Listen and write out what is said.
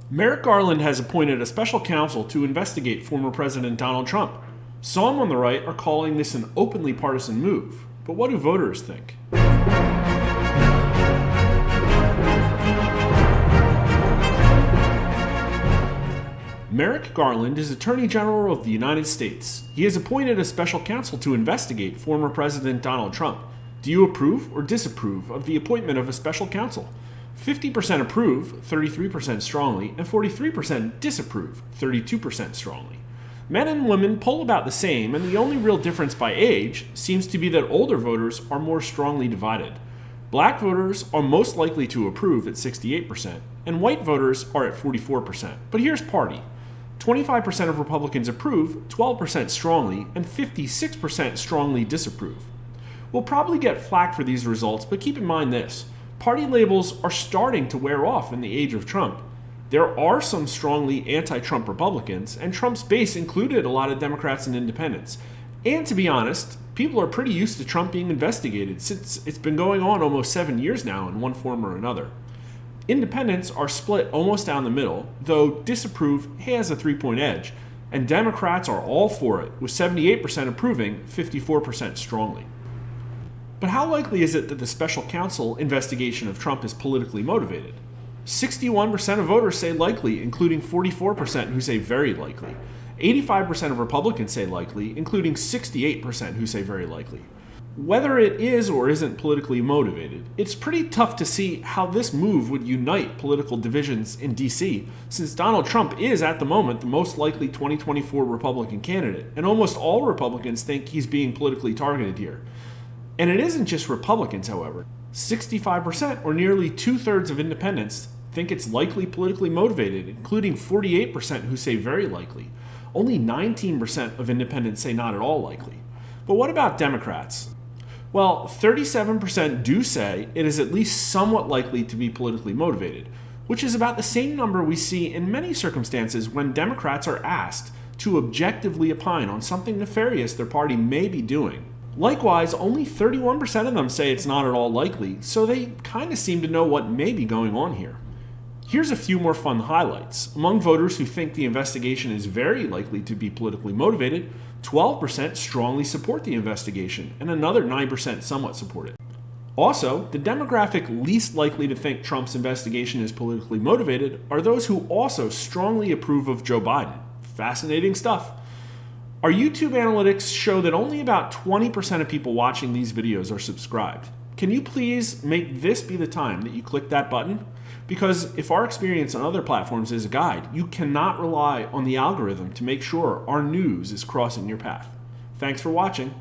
Merrick Garland has appointed a special counsel to investigate former President Donald Trump. Some on the right are calling this an openly partisan move. But what do voters think? Merrick Garland is Attorney General of the United States. He has appointed a special counsel to investigate former President Donald Trump. Do you approve or disapprove of the appointment of a special counsel? 50% approve, 33% strongly, and 43% disapprove, 32% strongly. Men and women poll about the same, and the only real difference by age seems to be that older voters are more strongly divided. Black voters are most likely to approve at 68%, and white voters are at 44%. But here's party. 25% of Republicans approve, 12% strongly, and 56% strongly disapprove. We'll probably get flack for these results, but keep in mind this. Party labels are starting to wear off in the age of Trump. There are some strongly anti-Trump Republicans, and Trump's base included a lot of Democrats and independents. And to be honest, people are pretty used to Trump being investigated since it's been going on almost 7 years now in one form or another. Independents are split almost down the middle, though disapprove has a 3-point edge, and Democrats are all for it, with 78% approving, 54% strongly. But how likely is it that the special counsel investigation of Trump is politically motivated? 61% of voters say likely, including 44% who say very likely. 85% of Republicans say likely, including 68% who say very likely. Whether it is or isn't politically motivated, it's pretty tough to see how this move would unite political divisions in D.C., since Donald Trump is, at the moment, the most likely 2024 Republican candidate, and almost all Republicans think he's being politically targeted here. And it isn't just Republicans, however. 65%, or nearly 2/3 of independents, think it's likely politically motivated, including 48% who say very likely. Only 19% of independents say not at all likely. But what about Democrats? Well, 37% do say it is at least somewhat likely to be politically motivated, which is about the same number we see in many circumstances when Democrats are asked to objectively opine on something nefarious their party may be doing. Likewise, only 31% of them say it's not at all likely, so they kind of seem to know what may be going on here. Here's a few more fun highlights. Among voters who think the investigation is very likely to be politically motivated, 12% strongly support the investigation, and another 9% somewhat support it. Also, the demographic least likely to think Trump's investigation is politically motivated are those who also strongly approve of Joe Biden. Fascinating stuff. Our YouTube analytics show that only about 20% of people watching these videos are subscribed. Can you please make this be the time that you click that button? Because if our experience on other platforms is a guide, you cannot rely on the algorithm to make sure our news is crossing your path. Thanks for watching.